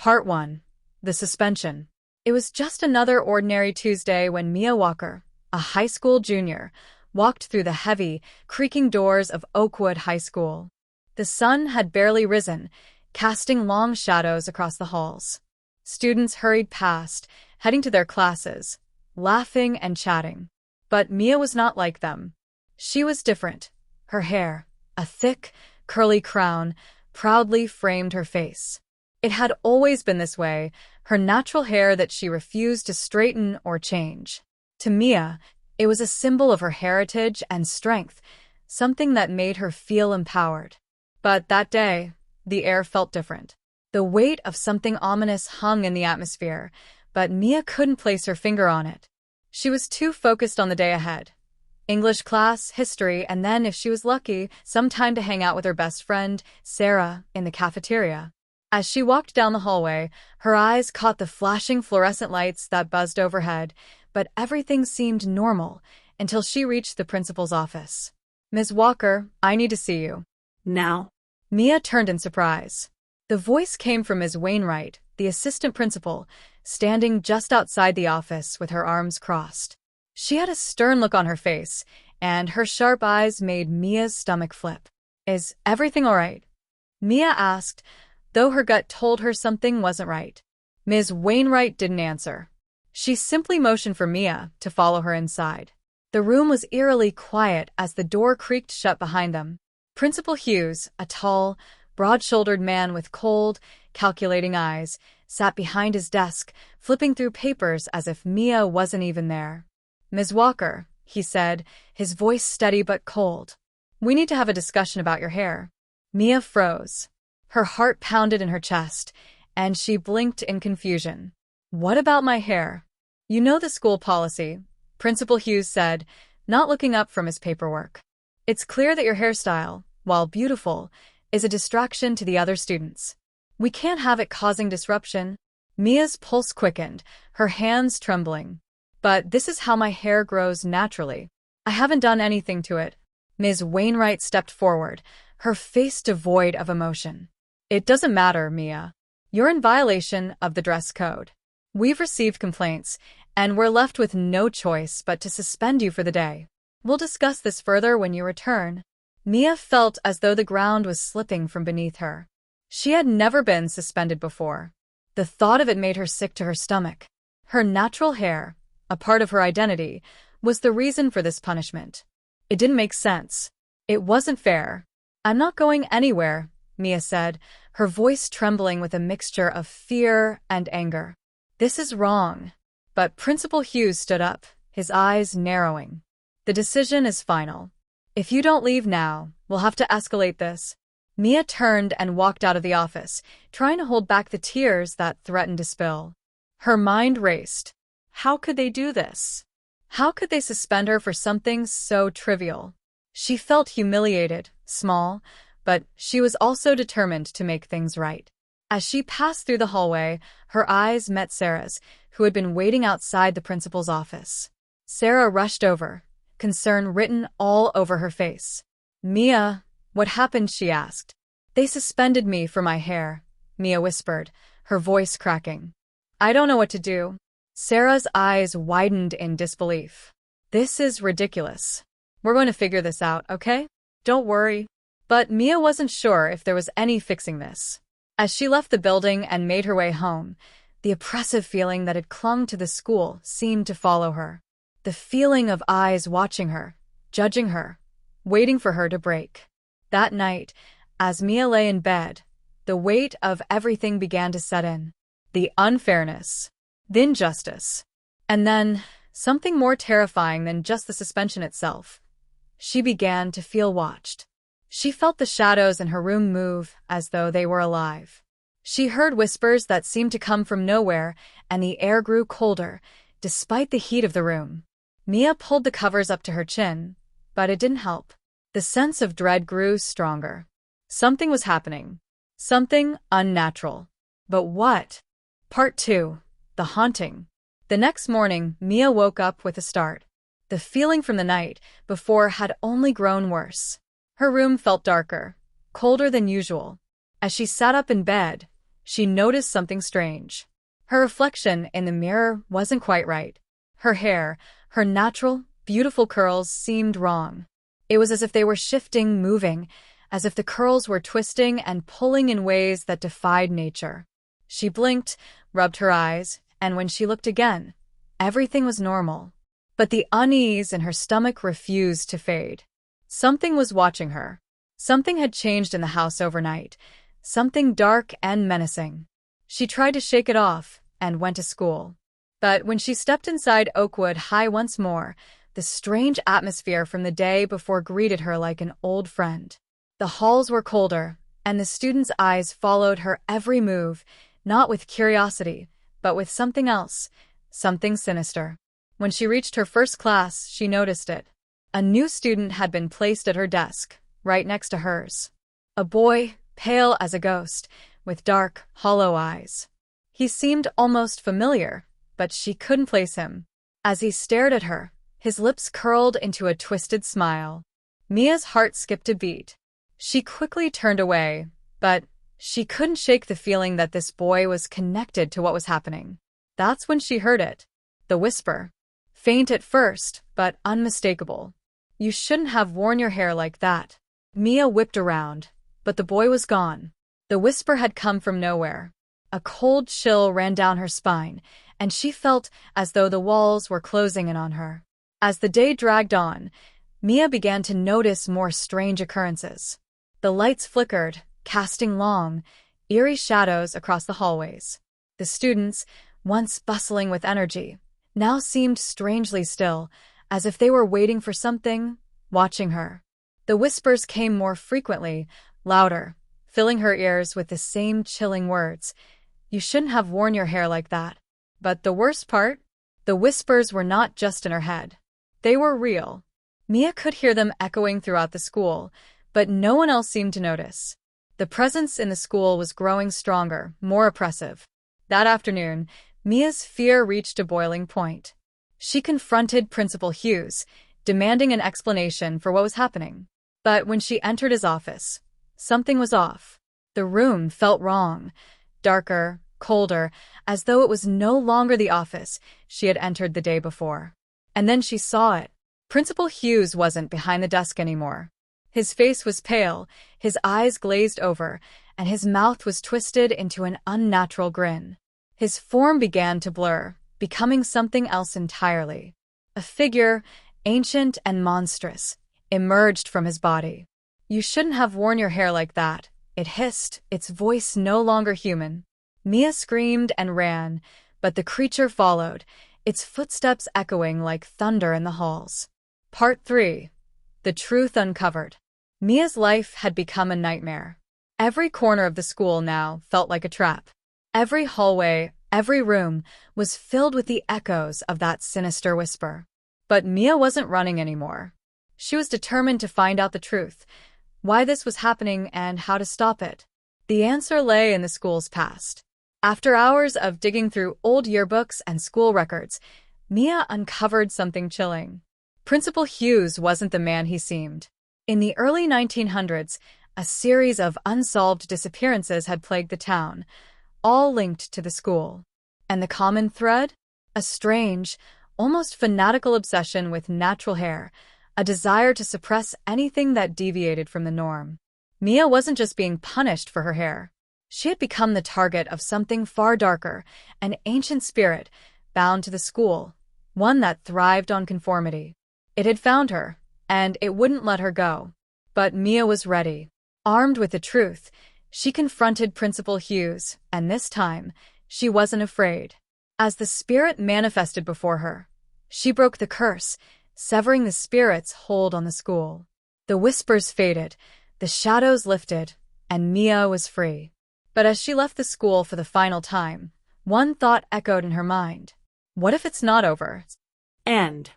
Part 1. The Suspension. It was just another ordinary Tuesday when Mia Walker, a high school junior, walked through the heavy, creaking doors of Oakwood High School. The sun had barely risen, casting long shadows across the halls. Students hurried past, heading to their classes, laughing and chatting. But Mia was not like them. She was different. Her hair, a thick, curly crown, proudly framed her face. It had always been this way, her natural hair that she refused to straighten or change. To Mia, it was a symbol of her heritage and strength, something that made her feel empowered. But that day, the air felt different. The weight of something ominous hung in the atmosphere, but Mia couldn't place her finger on it. She was too focused on the day ahead. English class, history, and then, if she was lucky, some time to hang out with her best friend, Sarah, in the cafeteria. As she walked down the hallway, her eyes caught the flashing fluorescent lights that buzzed overhead, but everything seemed normal until she reached the principal's office. "Ms. Walker, I need to see you." "Now?" Mia turned in surprise. The voice came from Ms. Wainwright, the assistant principal, standing just outside the office with her arms crossed. She had a stern look on her face, and her sharp eyes made Mia's stomach flip. "Is everything all right?" Mia asked, though her gut told her something wasn't right. Ms. Wainwright didn't answer. She simply motioned for Mia to follow her inside. The room was eerily quiet as the door creaked shut behind them. Principal Hughes, a tall, broad-shouldered man with cold, calculating eyes, sat behind his desk, flipping through papers as if Mia wasn't even there. "Ms. Walker," he said, his voice steady but cold. "We need to have a discussion about your hair." Mia froze. Her heart pounded in her chest, and she blinked in confusion. "What about my hair?" "You know the school policy," Principal Hughes said, not looking up from his paperwork. "It's clear that your hairstyle, while beautiful, is a distraction to the other students. We can't have it causing disruption." Mia's pulse quickened, her hands trembling. "But this is how my hair grows naturally. I haven't done anything to it." Ms. Wainwright stepped forward, her face devoid of emotion. "It doesn't matter, Mia. You're in violation of the dress code. We've received complaints, and we're left with no choice but to suspend you for the day. We'll discuss this further when you return." Mia felt as though the ground was slipping from beneath her. She had never been suspended before. The thought of it made her sick to her stomach. Her natural hair, a part of her identity, was the reason for this punishment. It didn't make sense. It wasn't fair. "I'm not going anywhere," Mia said, her voice trembling with a mixture of fear and anger. "This is wrong." But Principal Hughes stood up, his eyes narrowing. "The decision is final. If you don't leave now, we'll have to escalate this." Mia turned and walked out of the office, trying to hold back the tears that threatened to spill. Her mind raced. How could they do this? How could they suspend her for something so trivial? She felt humiliated, small, but she was also determined to make things right. As she passed through the hallway, her eyes met Sarah's, who had been waiting outside the principal's office. Sarah rushed over, concern written all over her face. "Mia, what happened?" she asked. "They suspended me for my hair," Mia whispered, her voice cracking. "I don't know what to do." Sarah's eyes widened in disbelief. "This is ridiculous. We're going to figure this out, okay? Don't worry." But Mia wasn't sure if there was any fixing this. As she left the building and made her way home, the oppressive feeling that had clung to the school seemed to follow her. The feeling of eyes watching her, judging her, waiting for her to break. That night, as Mia lay in bed, the weight of everything began to set in. The unfairness, the injustice, and then something more terrifying than just the suspension itself. She began to feel watched. She felt the shadows in her room move as though they were alive. She heard whispers that seemed to come from nowhere, and the air grew colder, despite the heat of the room. Mia pulled the covers up to her chin, but it didn't help. The sense of dread grew stronger. Something was happening. Something unnatural. But what? Part 2. The Haunting. The next morning, Mia woke up with a start. The feeling from the night before had only grown worse. Her room felt darker, colder than usual. As she sat up in bed, she noticed something strange. Her reflection in the mirror wasn't quite right. Her hair, her natural, beautiful curls seemed wrong. It was as if they were shifting, moving, as if the curls were twisting and pulling in ways that defied nature. She blinked, rubbed her eyes, and when she looked again, everything was normal. But the unease in her stomach refused to fade. Something was watching her. Something had changed in the house overnight. Something dark and menacing. She tried to shake it off and went to school. But when she stepped inside Oakwood High once more, the strange atmosphere from the day before greeted her like an old friend. The halls were colder, and the students' eyes followed her every move, not with curiosity, but with something else, something sinister. When she reached her first class, she noticed it. A new student had been placed at her desk, right next to hers. A boy, pale as a ghost, with dark, hollow eyes. He seemed almost familiar, but she couldn't place him. As he stared at her, his lips curled into a twisted smile. Mia's heart skipped a beat. She quickly turned away, but she couldn't shake the feeling that this boy was connected to what was happening. That's when she heard it. The whisper. Faint at first, but unmistakable. "You shouldn't have worn your hair like that." Mia whipped around, but the boy was gone. The whisper had come from nowhere. A cold chill ran down her spine, and she felt as though the walls were closing in on her. As the day dragged on, Mia began to notice more strange occurrences. The lights flickered, casting long, eerie shadows across the hallways. The students, once bustling with energy, now seemed strangely still, as if they were waiting for something, watching her. The whispers came more frequently, louder, filling her ears with the same chilling words. "You shouldn't have worn your hair like that." But the worst part? The whispers were not just in her head. They were real. Mia could hear them echoing throughout the school, but no one else seemed to notice. The presence in the school was growing stronger, more oppressive. That afternoon, Mia's fear reached a boiling point. She confronted Principal Hughes, demanding an explanation for what was happening. But when she entered his office, something was off. The room felt wrong, darker, colder, as though it was no longer the office she had entered the day before. And then she saw it. Principal Hughes wasn't behind the desk anymore. His face was pale, his eyes glazed over, and his mouth was twisted into an unnatural grin. His form began to blur, becoming something else entirely. A figure, ancient and monstrous, emerged from his body. "You shouldn't have worn your hair like that," it hissed, its voice no longer human. Mia screamed and ran, but the creature followed, its footsteps echoing like thunder in the halls. Part 3. The Truth Uncovered. Mia's life had become a nightmare. Every corner of the school now felt like a trap. Every hallway, every room, was filled with the echoes of that sinister whisper. But Mia wasn't running anymore. She was determined to find out the truth, why this was happening and how to stop it. The answer lay in the school's past. After hours of digging through old yearbooks and school records, Mia uncovered something chilling. Principal Hughes wasn't the man he seemed. In the early 1900s, a series of unsolved disappearances had plagued the town, all linked to the school. And the common thread? A strange, almost fanatical obsession with natural hair, a desire to suppress anything that deviated from the norm. Mia wasn't just being punished for her hair. She had become the target of something far darker, an ancient spirit bound to the school, one that thrived on conformity. It had found her, and it wouldn't let her go. But Mia was ready. Armed with the truth, she confronted Principal Hughes, and this time, she wasn't afraid. As the spirit manifested before her, she broke the curse, severing the spirit's hold on the school. The whispers faded, the shadows lifted, and Mia was free. But as she left the school for the final time, one thought echoed in her mind. What if it's not over? End.